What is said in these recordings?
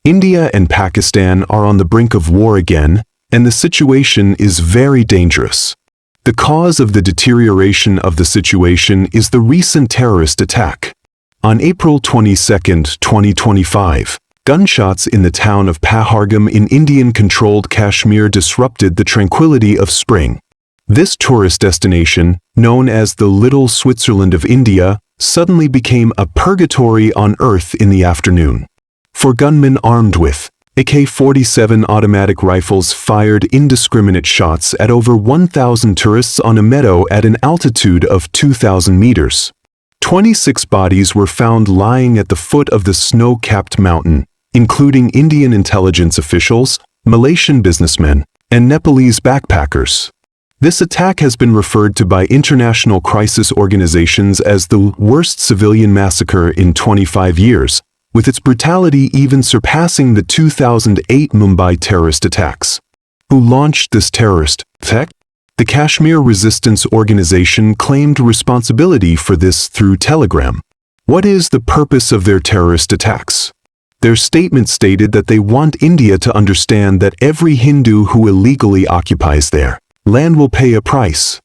India and Pakistan are on the brink of war again, and the situation is very dangerous. The cause of the deterioration of the situation is the recent terrorist attack. On April 22, 2025, gunshots in the town of Pahargam in Indian-controlled Kashmir disrupted the tranquility of spring. This tourist destination, known as the Little Switzerland of India, suddenly became a purgatory on earth in the afternoon. Four gunmen armed with AK-47 automatic rifles fired indiscriminate shots at over 1,000 tourists on a meadow at an altitude of 2,000 meters. 26 bodies were found lying at the foot of the snow-capped mountain, including Indian intelligence officials, Malaysian businessmen, and Nepalese backpackers. This attack has been referred to by international crisis organizations as the worst civilian massacre in 25 years, with its brutality even surpassing the 2008 Mumbai terrorist attacks. Who launched this terrorist attack? The Kashmir Resistance Organization claimed responsibility for this through Telegram. What is the purpose of their terrorist attacks? Their statement stated that they want India to understand that every Hindu who illegally occupies their land will pay a price.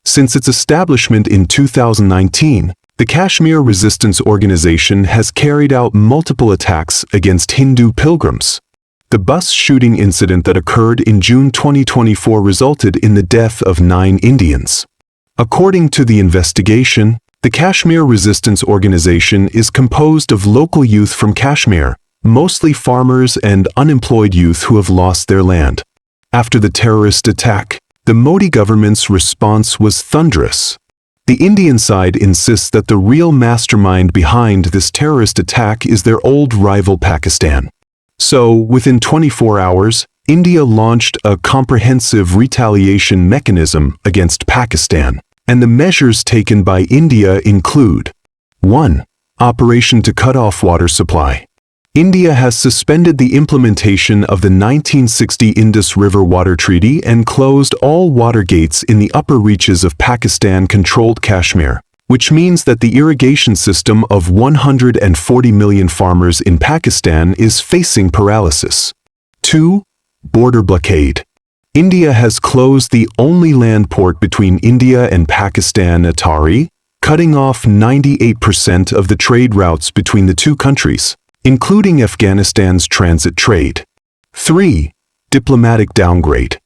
Since its establishment in 2019, the Kashmir Resistance Organization has carried out multiple attacks against Hindu pilgrims. The bus shooting incident that occurred in June 2024 resulted in the death of 9 Indians. According to the investigation, the Kashmir Resistance Organization is composed of local youth from Kashmir, mostly farmers and unemployed youth who have lost their land. After the terrorist attack, the Modi government's response was thunderous. The Indian side insists that the real mastermind behind this terrorist attack is their old rival Pakistan. So, within 24 hours, India launched a comprehensive retaliation mechanism against Pakistan, and the measures taken by India include 1. Operation to cut off water supply. India has suspended the implementation of the 1960 Indus River Water Treaty and closed all water gates in the upper reaches of Pakistan-controlled Kashmir, which means that the irrigation system of 140 million farmers in Pakistan is facing paralysis. 2. Border blockade. India has closed the only land port between India and Pakistan, Attari, cutting off 98% of the trade routes between the two countries, including Afghanistan's transit trade. 3. Diplomatic downgrade.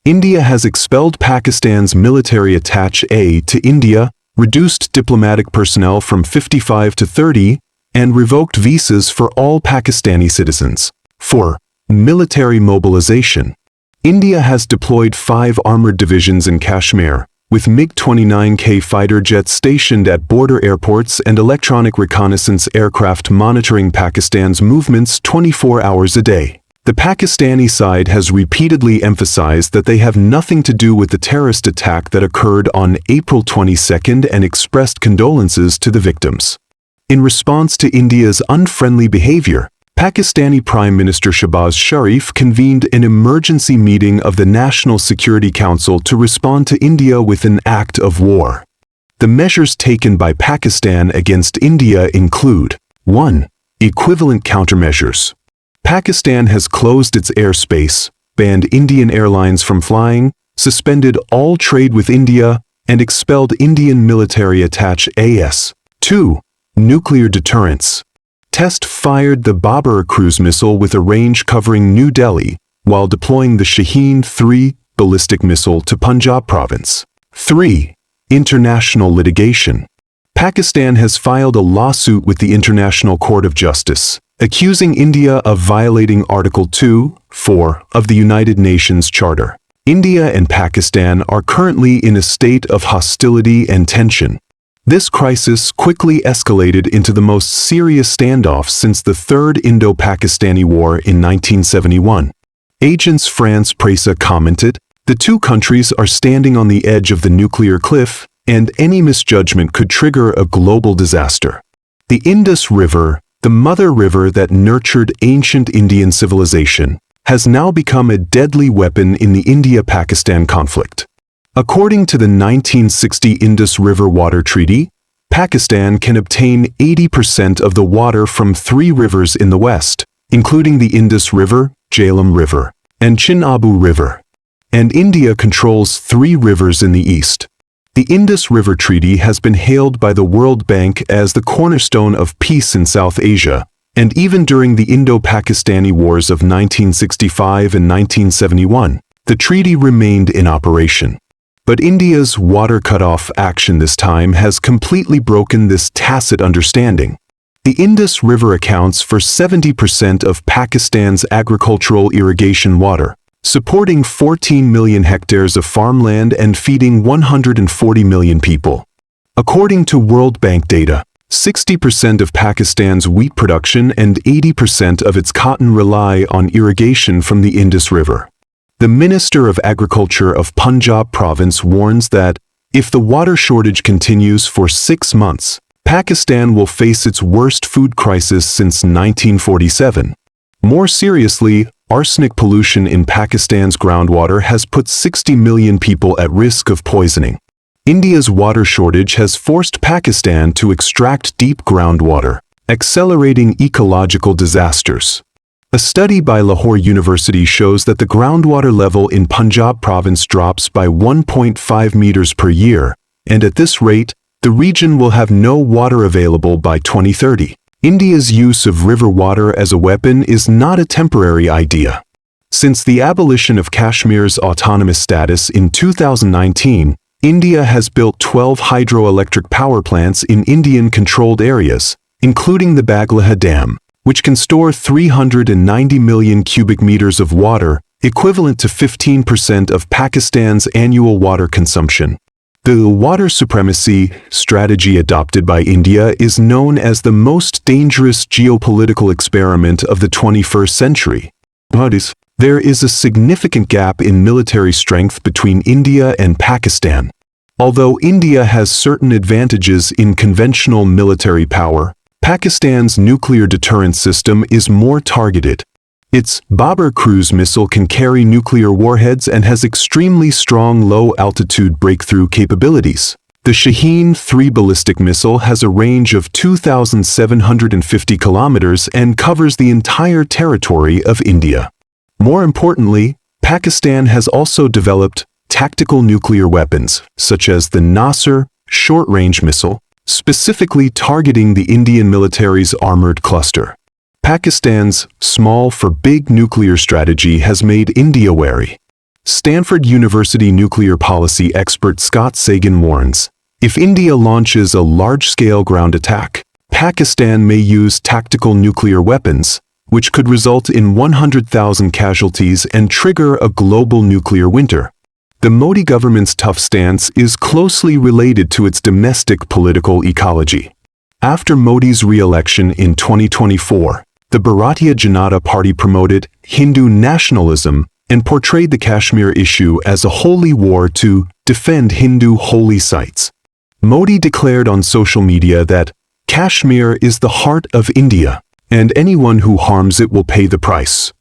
India has expelled Pakistan's military attaché to India, reduced diplomatic personnel from 55 to 30, and revoked visas for all Pakistani citizens. 4. Military mobilization. India has deployed 5 armored divisions in Kashmir, with MiG-29K fighter jets stationed at border airports and electronic reconnaissance aircraft monitoring Pakistan's movements 24 hours a day. The Pakistani side has repeatedly emphasized that they have nothing to do with the terrorist attack that occurred on April 22 and expressed condolences to the victims. In response to India's unfriendly behavior, Pakistani Prime Minister Shehbaz Sharif convened an emergency meeting of the National Security Council to respond to India with an act of war. The measures taken by Pakistan against India include 1. Equivalent countermeasures. Pakistan has closed its airspace, banned Indian airlines from flying, suspended all trade with India, and expelled Indian military attaché. 2. Nuclear deterrence. Test fired the Babur cruise missile with a range covering New Delhi, while deploying the Shaheen-3 ballistic missile to Punjab province. 3. International litigation. Pakistan has filed a lawsuit with the International Court of Justice, accusing India of violating Article 2(4) of the United Nations Charter. India and Pakistan are currently in a state of hostility and tension. This crisis quickly escalated into the most serious standoff since the Third Indo-Pakistani War in 1971. Agence France-Presse commented, "The two countries are standing on the edge of the nuclear cliff, and any misjudgment could trigger a global disaster." The Indus River, the mother river that nurtured ancient Indian civilization, has now become a deadly weapon in the India-Pakistan conflict. According to the 1960 Indus River Water Treaty, Pakistan can obtain 80% of the water from 3 rivers in the west, including the Indus River, Jhelum River, and Chenab River. And India controls 3 rivers in the east. The Indus River Treaty has been hailed by the World Bank as the cornerstone of peace in South Asia, and even during the Indo-Pakistani Wars of 1965 and 1971, the treaty remained in operation. But India's water cutoff action this time has completely broken this tacit understanding. The Indus River accounts for 70% of Pakistan's agricultural irrigation water, supporting 14 million hectares of farmland and feeding 140 million people. According to World Bank data, 60% of Pakistan's wheat production and 80% of its cotton rely on irrigation from the Indus River. The Minister of Agriculture of Punjab province warns that if the water shortage continues for 6 months, Pakistan will face its worst food crisis since 1947. More seriously, arsenic pollution in Pakistan's groundwater has put 60 million people at risk of poisoning. India's water shortage has forced Pakistan to extract deep groundwater, accelerating ecological disasters. A study by Lahore University shows that the groundwater level in Punjab province drops by 1.5 meters per year, and at this rate, the region will have no water available by 2030. India's use of river water as a weapon is not a temporary idea. Since the abolition of Kashmir's autonomous status in 2019, India has built 12 hydroelectric power plants in Indian-controlled areas, including the Baglaha Dam, which can store 390 million cubic meters of water, equivalent to 15% of Pakistan's annual water consumption. The water supremacy strategy adopted by India is known as the most dangerous geopolitical experiment of the 21st century. There is a significant gap in military strength between India and Pakistan. Although India has certain advantages in conventional military power, Pakistan's nuclear deterrence system is more targeted. Its Babur cruise missile can carry nuclear warheads and has extremely strong low-altitude breakthrough capabilities. The Shaheen-3 ballistic missile has a range of 2,750 kilometers and covers the entire territory of India. More importantly, Pakistan has also developed tactical nuclear weapons, such as the Nasser short-range missile, specifically targeting the Indian military's armored cluster. Pakistan's small for big nuclear strategy has made India wary. Stanford University nuclear policy expert Scott Sagan warns, if India launches a large-scale ground attack, Pakistan may use tactical nuclear weapons, which could result in 100,000 casualties and trigger a global nuclear winter. The Modi government's tough stance is closely related to its domestic political ecology. After Modi's re-election in 2024, the Bharatiya Janata Party promoted Hindu nationalism and portrayed the Kashmir issue as a holy war to defend Hindu holy sites. Modi declared on social media that Kashmir is the heart of India, and anyone who harms it will pay the price.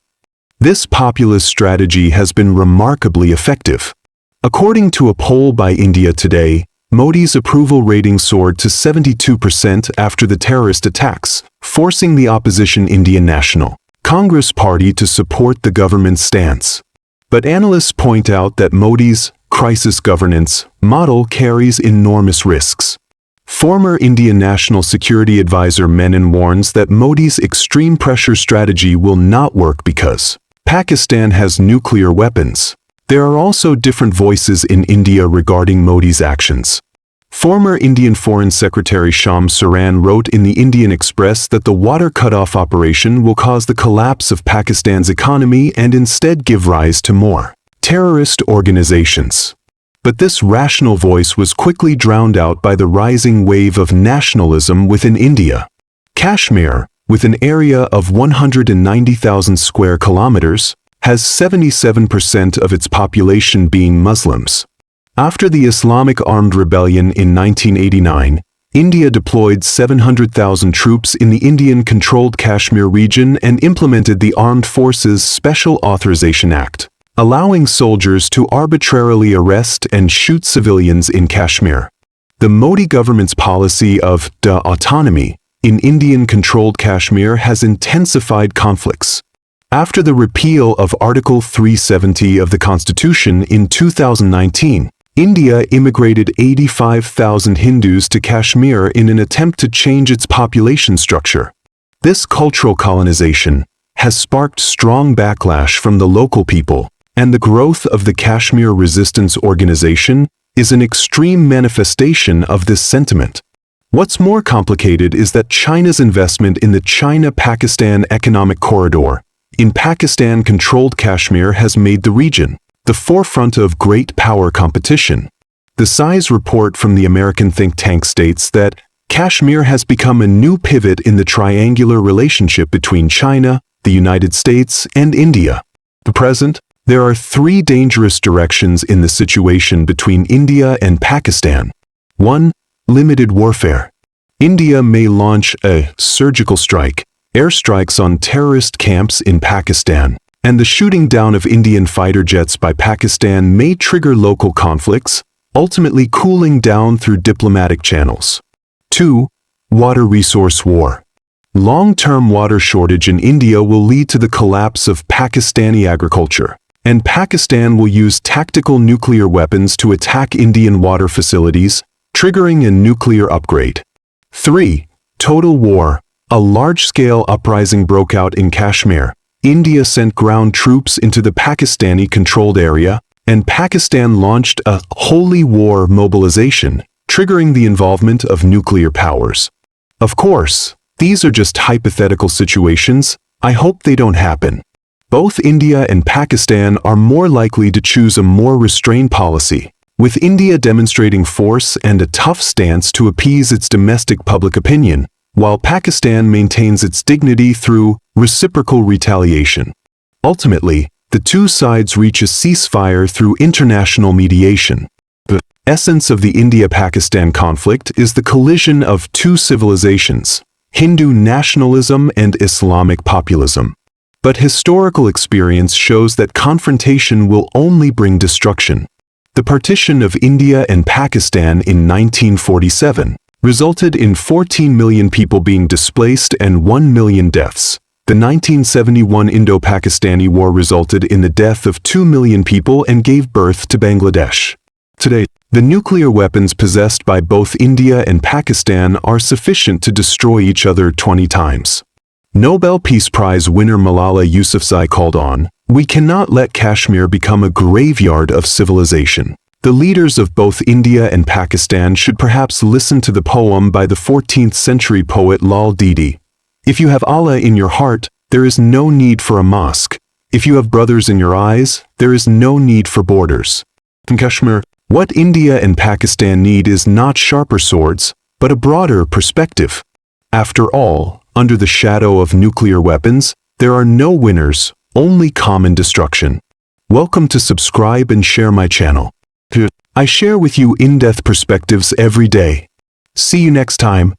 This populist strategy has been remarkably effective. According to a poll by India Today, Modi's approval rating soared to 72% after the terrorist attacks, forcing the opposition Indian National Congress Party to support the government's stance. But analysts point out that Modi's crisis governance model carries enormous risks. Former Indian National Security Advisor Menon warns that Modi's extreme pressure strategy will not work because Pakistan has nuclear weapons. There are also different voices in India regarding Modi's actions. Former Indian Foreign Secretary Sham Saran wrote in the Indian Express that the water cutoff operation will cause the collapse of Pakistan's economy and instead give rise to more terrorist organizations. But this rational voice was quickly drowned out by the rising wave of nationalism within India. Kashmir, with an area of 190,000 square kilometers, has 77% of its population being Muslims. After the Islamic Armed Rebellion in 1989, India deployed 700,000 troops in the Indian-controlled Kashmir region and implemented the Armed Forces Special Authorization Act, allowing soldiers to arbitrarily arrest and shoot civilians in Kashmir. The Modi government's policy of autonomy in Indian-controlled Kashmir has intensified conflicts. After the repeal of Article 370 of the Constitution in 2019, India immigrated 85,000 Hindus to Kashmir in an attempt to change its population structure. This cultural colonization has sparked strong backlash from the local people, and the growth of the Kashmir Resistance Organization is an extreme manifestation of this sentiment. What's more complicated is that China's investment in the China-Pakistan Economic Corridor in Pakistan-controlled Kashmir has made the region the forefront of great power competition. The Size report from the American think tank states that Kashmir has become a new pivot in the triangular relationship between China, the United States, and India. At present, there are three dangerous directions in the situation between India and Pakistan. 1. Limited warfare. India may launch a surgical strike, airstrikes on terrorist camps in Pakistan, and the shooting down of Indian fighter jets by Pakistan may trigger local conflicts, ultimately cooling down through diplomatic channels. 2. Water resource war. Long-term water shortage in India will lead to the collapse of Pakistani agriculture, and Pakistan will use tactical nuclear weapons to attack Indian water facilities, triggering a nuclear upgrade. 3. Total war. A large-scale uprising broke out in Kashmir. India sent ground troops into the Pakistani-controlled area, and Pakistan launched a holy war mobilization, triggering the involvement of nuclear powers. Of course, these are just hypothetical situations. I hope they don't happen. Both India and Pakistan are more likely to choose a more restrained policy, with India demonstrating force and a tough stance to appease its domestic public opinion, while Pakistan maintains its dignity through reciprocal retaliation. Ultimately, the two sides reach a ceasefire through international mediation. The essence of the India-Pakistan conflict is the collision of two civilizations, Hindu nationalism and Islamic populism. But historical experience shows that confrontation will only bring destruction. The partition of India and Pakistan in 1947 resulted in 14 million people being displaced and 1 million deaths. The 1971 Indo-Pakistani War resulted in the death of 2 million people and gave birth to Bangladesh. Today, the nuclear weapons possessed by both India and Pakistan are sufficient to destroy each other 20 times. Nobel Peace Prize winner Malala Yousafzai called on, "We cannot let Kashmir become a graveyard of civilization." The leaders of both India and Pakistan should perhaps listen to the poem by the 14th century poet Lal Didi. If you have Allah in your heart, there is no need for a mosque. If you have brothers in your eyes, there is no need for borders. In Kashmir, what India and Pakistan need is not sharper swords, but a broader perspective. After all, under the shadow of nuclear weapons, there are no winners, only common destruction. Welcome to subscribe and share my channel. I share with you in-depth perspectives every day. See you next time.